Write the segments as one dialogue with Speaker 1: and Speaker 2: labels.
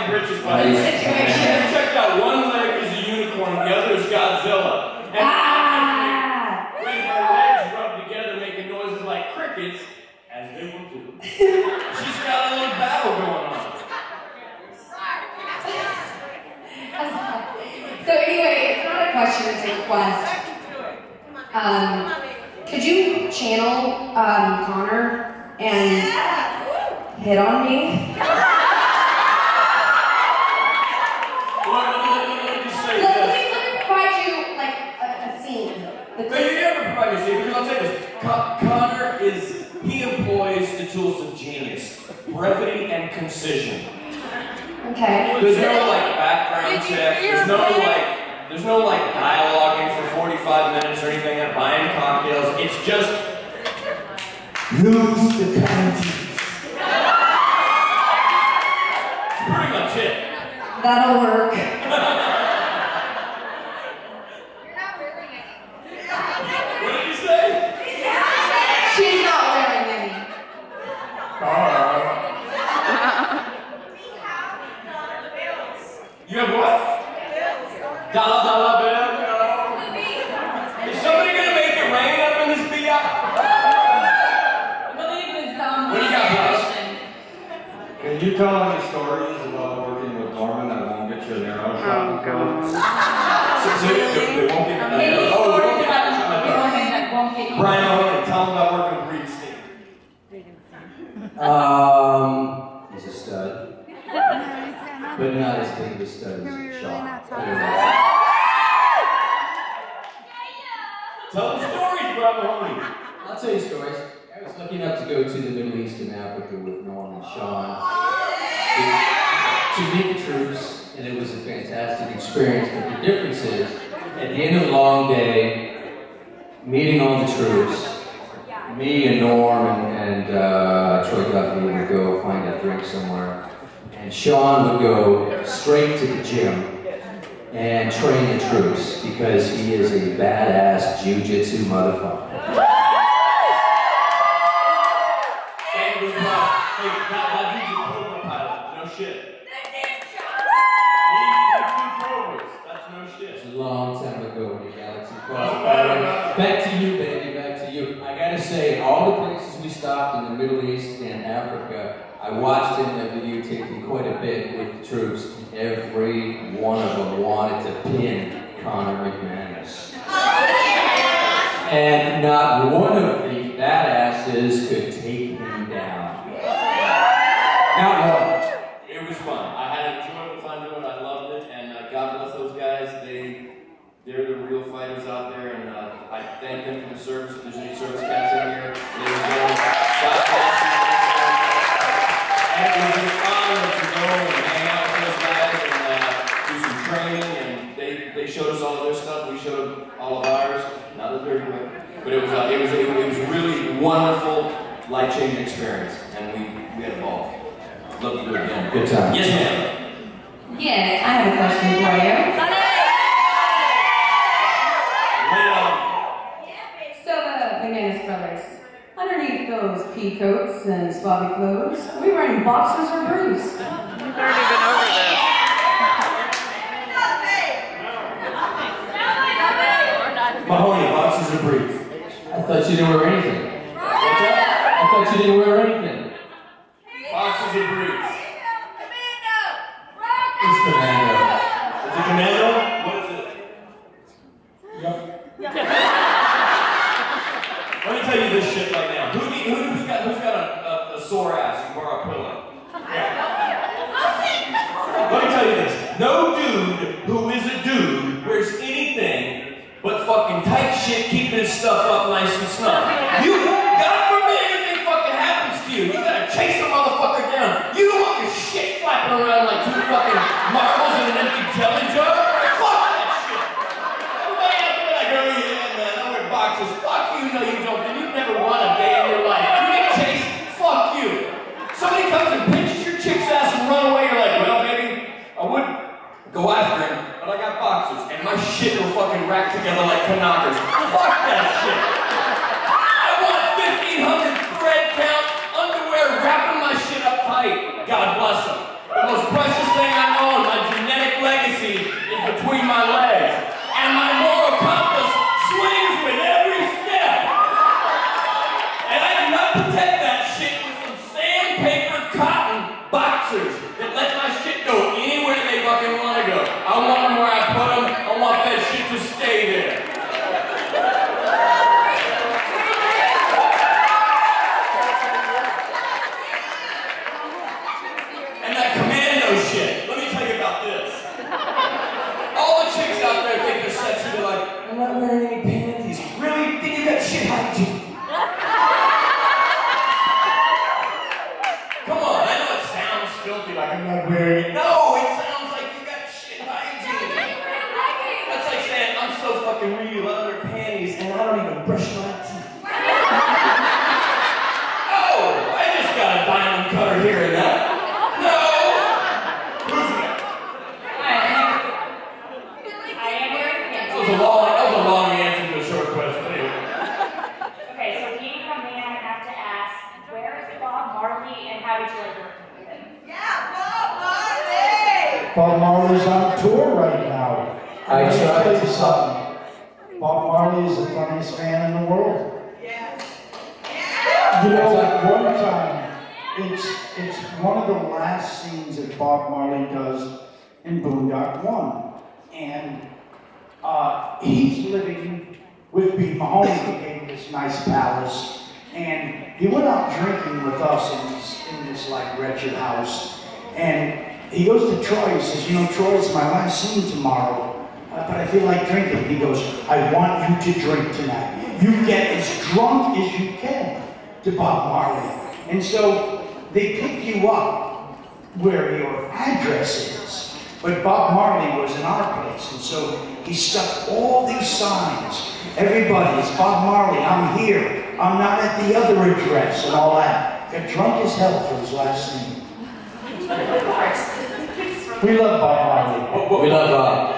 Speaker 1: my britches by the way. And checked out one leg is a unicorn, the other is Godzilla. And when her legs rub together, making noises like crickets, as they will do, she's got a little battle going on.
Speaker 2: So anyway, it's not a question, it's a request. Could you channel Connor and hit on me?
Speaker 1: Let me just say this.
Speaker 2: Let me provide you like a scene.
Speaker 1: No, you never provide a scene, because I'll tell you this. Connor he employs the tools of genius, brevity and concision.
Speaker 2: Okay.
Speaker 1: There's no like background check, there's no like dialoguing for 45 minutes or anything, like buying cocktails. It's just lose the panties. That's pretty much it.
Speaker 2: That'll work.
Speaker 3: You're not wearing any.
Speaker 1: What did you say?
Speaker 2: She's not wearing any.
Speaker 1: You have what? Dollar bill? Is somebody gonna make it rain up in this beat up?
Speaker 2: I believe it's
Speaker 1: What do you got, boss?
Speaker 4: Can you tell any stories about working with Norman that won't get you an arrow shot?
Speaker 5: Oh, God.
Speaker 1: They won't get an arrow. Oh, they won't get an arrow shot. Brian Owen, tell them about working with Reed Steen.
Speaker 6: He's a stud. But not as big of a stud as Sean.
Speaker 1: Tell them stories, brother, homie.
Speaker 6: I'll tell you stories. I was lucky enough to go to the Middle East and Africa with Norm and Sean to meet the troops, and it was a fantastic experience. But the difference is, at the end of the long day, meeting all the troops, me and Norm and Troy Guthrie would go find a drink somewhere, and Sean would go straight to the gym and train the troops because he is a badass jiu-jitsu motherfucker.
Speaker 1: Hey, that dude's a Cobra pilot. No shit. He's two Cobras. That's no shit.
Speaker 6: It's a long time ago when the galaxy crossed. Back to you, baby. Back to you. I gotta say, all the places we stopped in the Middle East and Africa, I watched him videotaping quite a bit with the troops, and every one of them wanted to pin Conor McManus. And not one of these badasses could take him down. Not one.
Speaker 1: It was fun. I had enjoyable time doing it. I loved it, and God bless those guys. They're the real fighters out there, and I thank them for the service. If there's any service cats in here, they were good. God bless you. And it was an honor to go and hang out with those guys and do some training, and they showed us all of their stuff. We showed them all of ours. Not a dirty way, but it was a really wonderful, life-changing experience, and we had a ball. Love to do it again.
Speaker 6: Good time.
Speaker 1: Yes, ma'am.
Speaker 2: Yes, I have a question for you. So the McManus brothers, underneath those pea coats and sloppy clothes, are we wearing boxers or briefs?
Speaker 5: You've already been over this.
Speaker 1: Mahoney, boxers are brief.
Speaker 6: I thought you didn't wear anything.
Speaker 1: What's that?
Speaker 6: I thought you didn't wear anything.
Speaker 1: Boxers are briefs.
Speaker 6: It's commando.
Speaker 1: Is it commando? What is it? Let me tell you this shit right now. Who's got a sore ass and borrow a pillow? Let me tell you this. No dude who is a dude wears anything but fucking tight shit, keeping his stuff up nice and snug. God forbid anything fucking happens to you. You gotta chase a motherfucker down. You don't want your shit flapping around like two fucking marbles in an empty jelly jar. Fuck that shit. Everybody out there like, oh yeah, man, I wear boxers. Fuck you, no you don't. You've never won a day in your life. You get chased, fuck you. Somebody comes and pinches your chick's ass and run away, you're like, well, baby, I would go after him, but I got boxers, and my shit will fucking rack together like knockers. Fuck that shit. I want 1,500 thread count underwear wrapping my shit up tight. God bless them. The most precious thing I
Speaker 7: Bob Marley's on tour right now.
Speaker 6: I
Speaker 7: Let me
Speaker 6: tried
Speaker 7: tell
Speaker 6: to
Speaker 7: you something. Bob Marley is the funniest man in the world. You know, one time, it's one of the last scenes that Bob Marley does in Boondock 1. And he's living with Pete Mahoney. He gave him this nice palace. And he went out drinking with us in this like wretched house. And he goes to Troy, he says, you know, Troy, it's my last scene tomorrow, but I feel like drinking. He goes, I want you to drink tonight. You get as drunk as you can to Bob Marley. And so they pick you up where your address is. But Bob Marley was in our place, and so he stuck all these signs. Everybody, it's Bob Marley, I'm here. I'm not at the other address and all that. Got drunk as hell for his last scene. We love Bob Marley.
Speaker 6: We love Bob.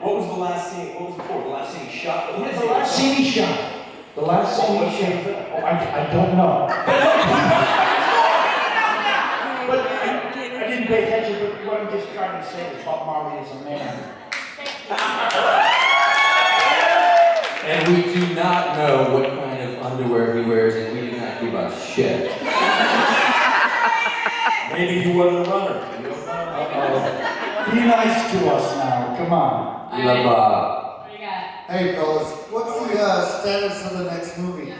Speaker 1: What was the last scene? What was the before? The last scene he shot?
Speaker 7: The last scene he shot. The last scene he shot. I don't know. But I didn't pay attention, but what I'm just trying to say is Bob Marley is a man.
Speaker 6: And we do not know what kind of underwear he wears, and we do not give a shit.
Speaker 1: Maybe he wasn't a runner.
Speaker 7: Uh-oh. Be nice to us now, come on.
Speaker 6: We love Bob.
Speaker 2: What do you got?
Speaker 8: Hey fellas, what's the status of the next movie?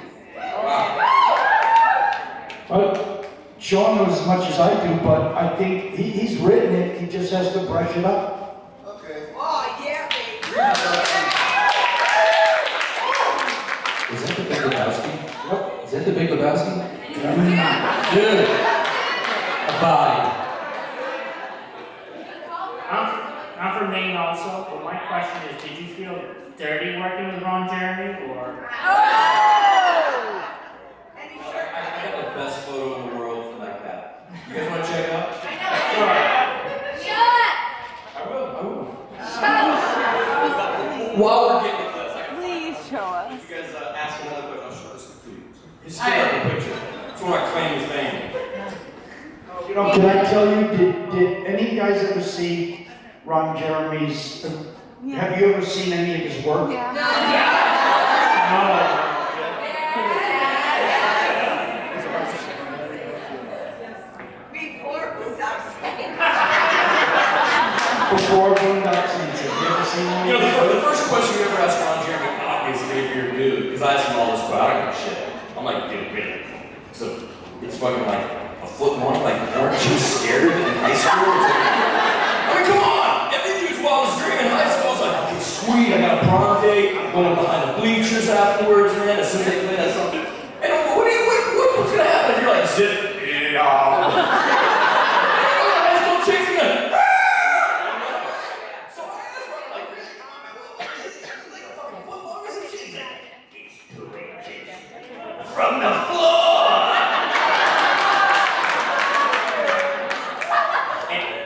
Speaker 7: Well, Sean knows as much as I do, but I think he's written it, he just has to brush it up.
Speaker 8: Okay.
Speaker 3: Oh, yeah, baby.
Speaker 6: Is that the Big Lebowski? What? Is that the Big Lebowski? Dude. Abide.
Speaker 9: I'm from Maine also, but my question is, did you feel dirty working with Ron Jeremy, or?
Speaker 3: Oh!
Speaker 1: I got the best photo in the world for that cat. You guys want to check it out? I will. While we're getting to this,
Speaker 5: Please show us.
Speaker 1: you guys ask another question, I'll show this to you. Hysterical picture. That's what I claim to fame.
Speaker 7: You know, can I tell you, did any of you guys ever see Ron Jeremy's, have you ever seen any of his work?
Speaker 5: Yeah.
Speaker 3: Before Boondock Saints.
Speaker 7: Before Boondock Saints, have you ever seen any
Speaker 1: You
Speaker 7: of his
Speaker 1: know, the
Speaker 7: work?
Speaker 1: first question you ever ask Ron Jeremy, obviously, if you're a dude, because I asked him all this crap, I don't give a shit. I'm like, dude, really? So, it's fucking like a foot long, like, aren't you scared in high school? It's like, I mean, come on! Every dude's wildest dream in high school is like, okay, sweet, I got a prom date, I'm going behind the bleachers afterwards, man, as soon as they play that song. And what's gonna happen if you're like, zip, from the floor!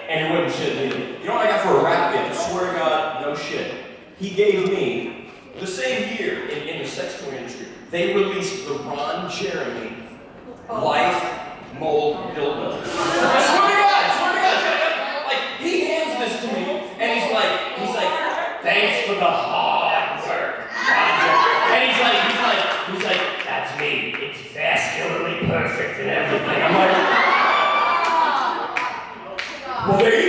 Speaker 1: and he wouldn't shit me. You know what I got for a rap gift? I swear to God, no shit. He gave me, the same year in the sex toy industry, they released the Ron Jeremy Life Mold Dildo. I swear to God, like, he hands this to me, and he's like, thanks for the hard work, Ron Jeremy. And he's like, that's me. It's vascularly perfect and everything. I'm like, well, there you